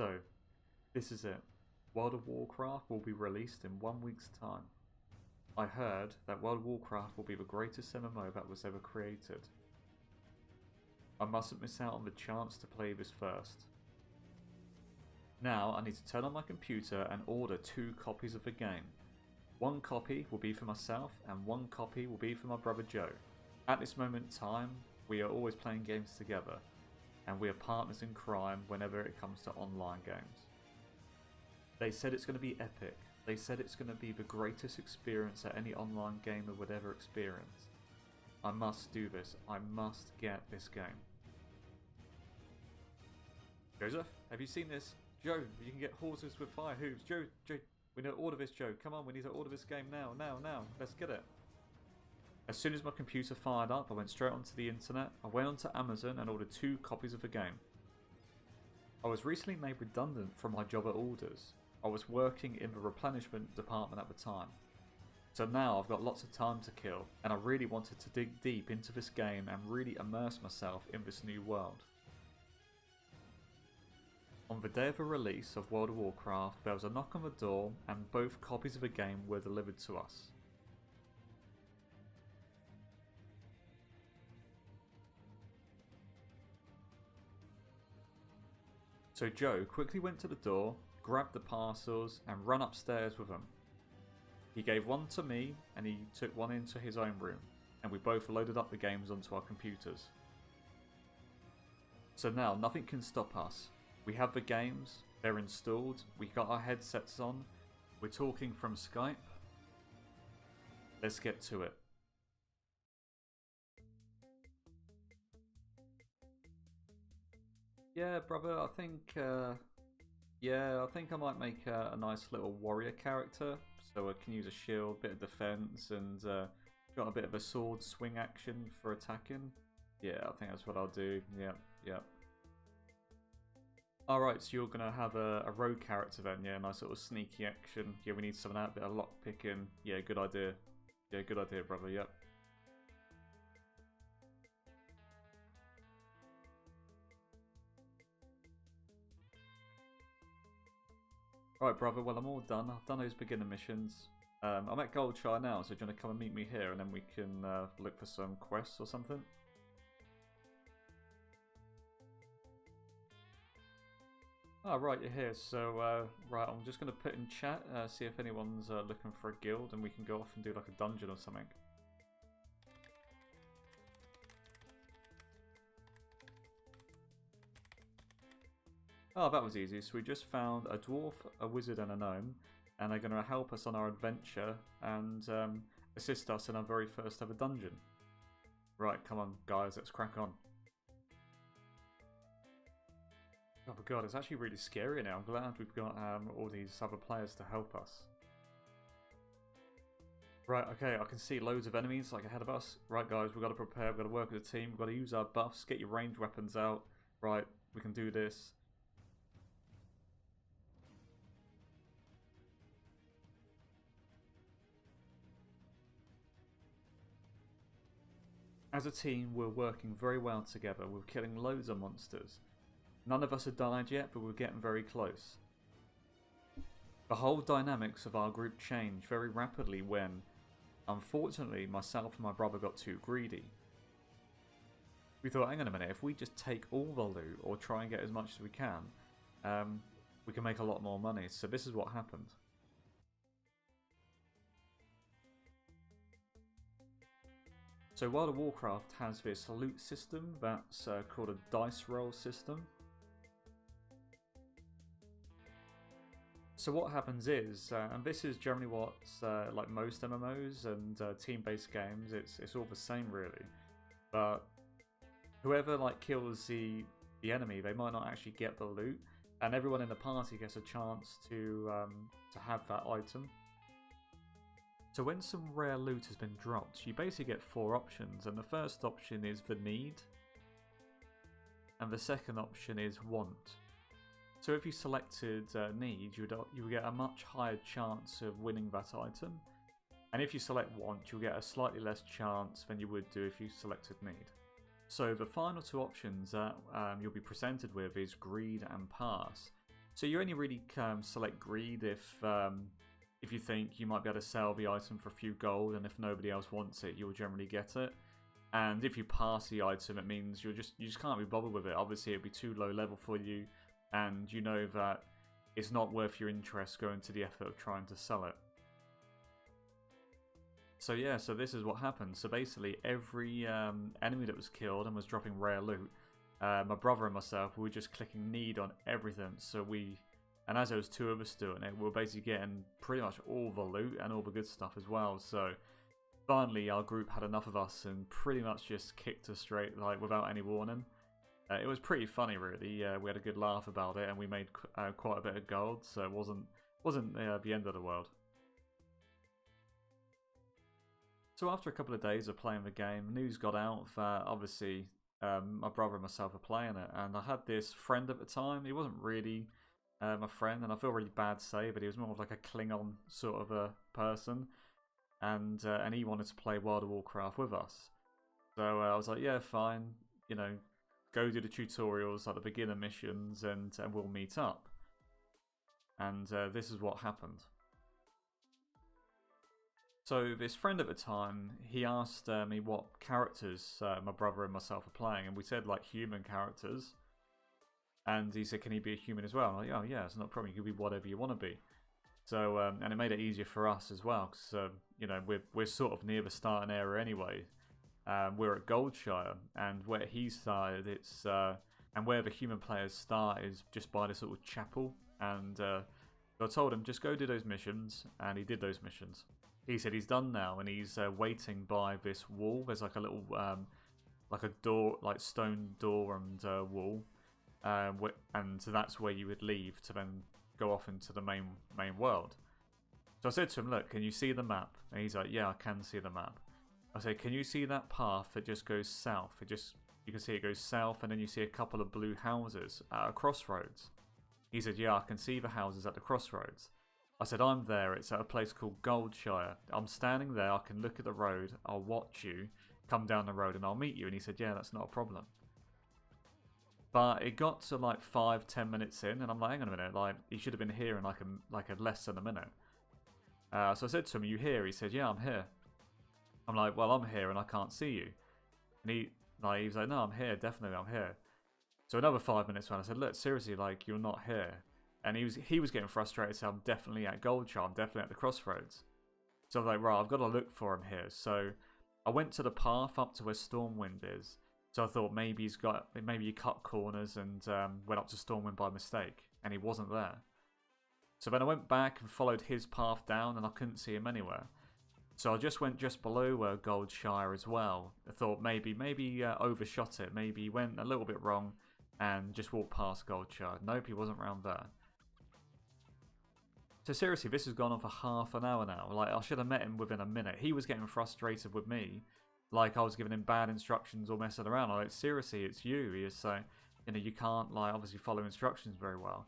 So, this is it. World of Warcraft will be released in 1 week's time. I heard that World of Warcraft will be the greatest MMO that was ever created. I mustn't miss out on the chance to play this first. Now I need to turn on my computer and order 2 copies of the game. 1 copy will be for myself and 1 copy will be for my brother Joe. At this moment in time, we are always playing games together, and we are partners in crime whenever it comes to online games. They said it's going to be epic. They said it's going to be the greatest experience that any online gamer would ever experience. I must do this. I must get this game. Joseph, have you seen this? Joe, you can get horses with fire hooves. Joe, we need to order this, Joe. Come on, we need to order this game now. Let's get it. As soon as my computer fired up, I went straight onto the internet. I went onto Amazon and ordered 2 copies of the game. I was recently made redundant from my job at Orders. I was working in the replenishment department at the time. So now I've got lots of time to kill, and I really wanted to dig deep into this game and really immerse myself in this new world. On the day of the release of World of Warcraft, there was a knock on the door and both copies of the game were delivered to us. So Joe quickly went to the door, grabbed the parcels and ran upstairs with them. He gave 1 to me and he took 1 into his own room, and we both loaded up the games onto our computers. So now nothing can stop us. We have the games, they're installed, we got our headsets on, we're talking from Skype. Let's get to it. Yeah, brother, I think I might make a nice little warrior character, so I can use a shield, bit of defense, and got a bit of a sword swing action for attacking. Yeah, I think that's what I'll do. Yep. Alright, so you're going to have a rogue character then, yeah, nice little sneaky action. Yeah, we need some of that, bit of lock picking. Yeah, good idea. Yeah, good idea, brother, yep. Alright, brother, well, I'm all done. I've done those beginner missions. I'm at Goldshire now, so do you want to come and meet me here and then we can look for some quests or something? Oh, right, you're here. So, right, I'm just going to put in chat, see if anyone's looking for a guild, and we can go off and do like a dungeon or something. Oh, that was easy. So we just found a dwarf, a wizard, and a gnome, and they're going to help us on our adventure and assist us in our very first ever dungeon. Right, come on, guys, let's crack on. Oh my god, it's actually really scary now. I'm glad we've got all these other players to help us. Right, okay, I can see loads of enemies like ahead of us. Right, guys, we've got to prepare, we've got to work as a team, we've got to use our buffs, get your ranged weapons out. Right, we can do this. As a team, we're working very well together. We're killing loads of monsters. None of us have died yet, but we're getting very close. The whole dynamics of our group changed very rapidly when, unfortunately, myself and my brother got too greedy. We thought, hang on a minute, if we just take all the loot or try and get as much as we can make a lot more money. So this is what happened. So World of Warcraft has this loot system that's called a dice roll system. So what happens is, and this is generally what's like most MMOs and team-based games, it's all the same really. But whoever like kills the enemy, they might not actually get the loot, and everyone in the party gets a chance to have that item. So when some rare loot has been dropped, you basically get 4 options, and the first option is the need, and the second option is want. So if you selected need, you would get a much higher chance of winning that item, and if you select want, you'll get a slightly less chance than you would do if you selected need. So the final 2 options that you'll be presented with is greed and pass. So you only really select greed if you think you might be able to sell the item for a few gold, and if nobody else wants it, you'll generally get it. And if you pass the item, it means you just can't be bothered with it. Obviously, it'd be too low level for you, and you know that it's not worth your interest going to the effort of trying to sell it. So yeah, so this is what happened. So basically, every enemy that was killed and was dropping rare loot, my brother and myself, we were just clicking need on everything. So and as there was two of us doing it, we were basically getting pretty much all the loot and all the good stuff as well. So finally, our group had enough of us and pretty much just kicked us straight, like without any warning. It was pretty funny, really. We had a good laugh about it, and we made quite a bit of gold. So it wasn't the end of the world. So after a couple of days of playing the game, news got out that obviously my brother and myself were playing it, and I had this friend at the time. He wasn't really my friend, and I feel really bad to say, but he was more of like a Klingon sort of a person, and he wanted to play World of Warcraft with us. So I was like, yeah, fine, you know, go do the tutorials, like the beginner missions, and we'll meet up. And this is what happened. So this friend at the time, he asked me what characters my brother and myself are playing, and we said like human characters. And he said, can he be a human as well? I'm like, oh yeah, it's not a problem. You can be whatever you want to be. So and it made it easier for us as well, because you know, we're sort of near the starting area anyway. We're at Goldshire, and where he started, it's and where the human players start is just by this little chapel. And so I told him, just go do those missions, and he did those missions. He said he's done now, and he's waiting by this wall. There's like a little, like a door, like stone door and wall. And so that's where you would leave to then go off into the main world. So I said to him, look, can you see the map? And he's like, yeah, I can see the map. I said, can you see that path that just goes south? You can see it goes south, and then you see a couple of blue houses at a crossroads. He said, yeah, I can see the houses at the crossroads. I said, I'm there. It's at a place called Goldshire. I'm standing there. I can look at the road. I'll watch you come down the road, and I'll meet you. And he said, yeah, that's not a problem. But it got to like 5-10 minutes in, and I'm like, hang on a minute, like he should have been here in like a less than a minute. So I said to him, are you here? He said, yeah, I'm here. I'm like, well, I'm here and I can't see you. And he was like, no, I'm here, definitely, I'm here. So another 5 minutes went. I said, look, seriously, like you're not here. And he was getting frustrated. So I'm definitely at Goldshire. I'm definitely at the crossroads. So I was like, right, I've got to look for him here. So I went to the path up to where Stormwind is. So I thought maybe he cut corners and went up to Stormwind by mistake, and he wasn't there. So then I went back and followed his path down, and I couldn't see him anywhere. So I just went just below Goldshire as well. I thought maybe overshot it. Maybe he went a little bit wrong and just walked past Goldshire. Nope, he wasn't around there. So seriously, this has gone on for half an hour now. Like, I should have met him within a minute. He was getting frustrated with me. Like, I was giving him bad instructions or messing around. I'm like, seriously, it's you. He is saying, you know, you can't, like, obviously follow instructions very well.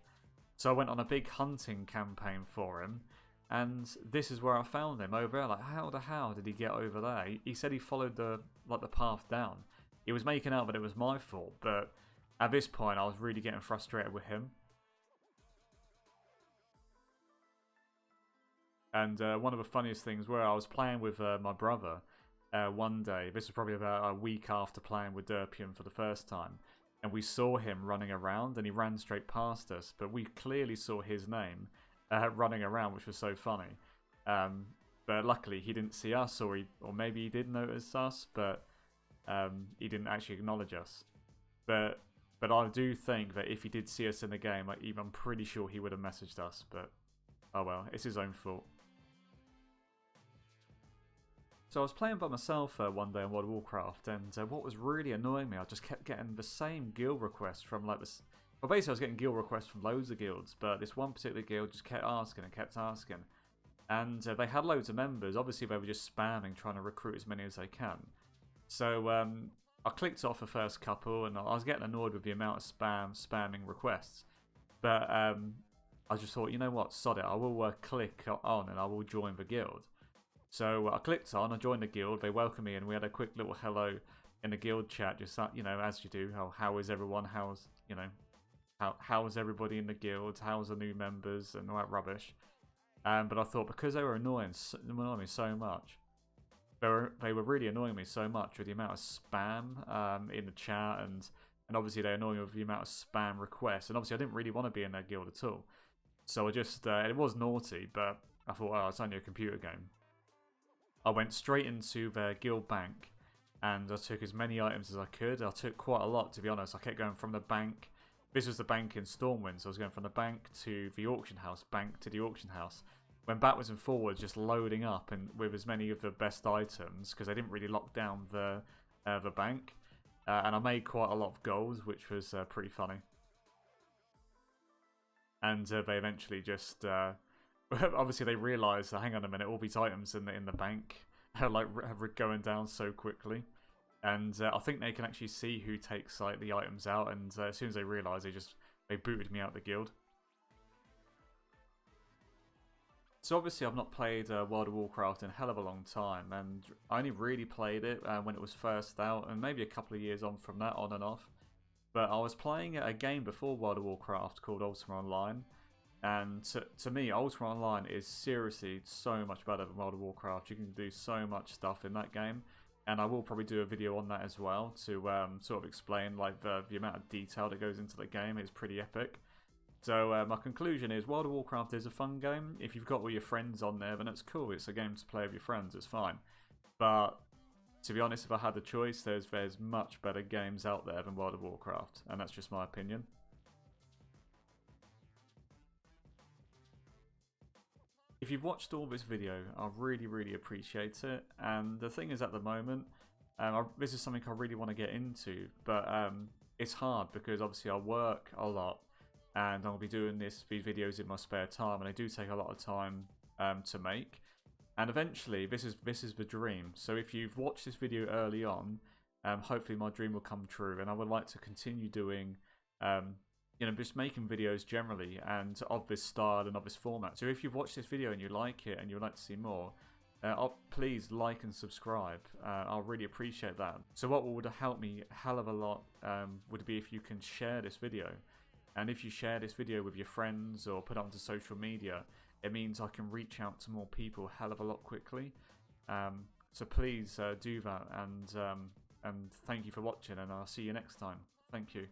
So I went on a big hunting campaign for him. And this is where I found him, over there. Like, how the hell did he get over there? He said he followed the path down. He was making out that it was my fault. But at this point, I was really getting frustrated with him. And one of the funniest things were I was playing with my brother one day. This was probably about a week after playing with Derpium for the first time. And we saw him running around, and he ran straight past us. But we clearly saw his name running around, which was so funny. But luckily, he didn't see us, or maybe he did notice us, but he didn't actually acknowledge us. But I do think that if he did see us in the game, I'm pretty sure he would have messaged us. But oh well, it's his own fault. So I was playing by myself one day in World of Warcraft, and what was really annoying me, I just kept getting the same guild requests from like this. Well, basically, I was getting guild requests from loads of guilds, but this one particular guild just kept asking and kept asking. And they had loads of members. Obviously, they were just spamming, trying to recruit as many as they can. So I clicked off the first couple, and I was getting annoyed with the amount of spamming requests. But I just thought, you know what, sod it. I will click on and I will join the guild. So I clicked on, I joined the guild, they welcomed me, and we had a quick little hello in the guild chat, just, you know, as you do, how is everyone, how's how's everybody in the guild, how's the new members, and all that rubbish. But I thought because they were annoying me so much, they were really annoying me so much with the amount of spam in the chat, and obviously they annoy me with the amount of spam requests. And obviously I didn't really want to be in their guild at all, so I just it was naughty, but I thought, oh, it's only a computer game. I went straight into their guild bank, and I took as many items as I could. I took quite a lot, to be honest. I kept going from the bank. This was the bank in Stormwind, so I was going from the bank to the auction house, bank to the auction house. Went backwards and forwards, just loading up and with as many of the best items, because they didn't really lock down the bank. And I made quite a lot of gold, which was pretty funny. And they eventually just... obviously they realised, hang on a minute, all these items in the bank are like going down so quickly. And I think they can actually see who takes like the items out, and as soon as they realised, they booted me out of the guild. So obviously I've not played World of Warcraft in a hell of a long time, and I only really played it when it was first out, and maybe a couple of years on from that, on and off. But I was playing a game before World of Warcraft called Ultima Online, and to me, Ultima Online is seriously so much better than World of Warcraft. You can do so much stuff in that game, and I will probably do a video on that as well to sort of explain like the amount of detail that goes into the game. It's pretty epic. So my conclusion is World of Warcraft is a fun game. If you've got all your friends on there, then it's cool. It's a game to play with your friends. It's fine. But to be honest, if I had the choice, there's much better games out there than World of Warcraft, and that's just my opinion. If you've watched all this video, I really appreciate it. And the thing is, at the moment, this is something I really want to get into, but it's hard because obviously I work a lot, and I'll be doing these videos in my spare time, and they do take a lot of time to make. And eventually, this is the dream. So if you've watched this video early on, hopefully my dream will come true, and I would like to continue doing, you know, just making videos generally and of this style and of this format. So if you've watched this video and you like it and you'd like to see more, please like and subscribe. I'll really appreciate that. So what would help me a hell of a lot would be if you can share this video. And if you share this video with your friends or put it onto social media, it means I can reach out to more people a hell of a lot quickly. So please do that, and thank you for watching, and I'll see you next time. Thank you.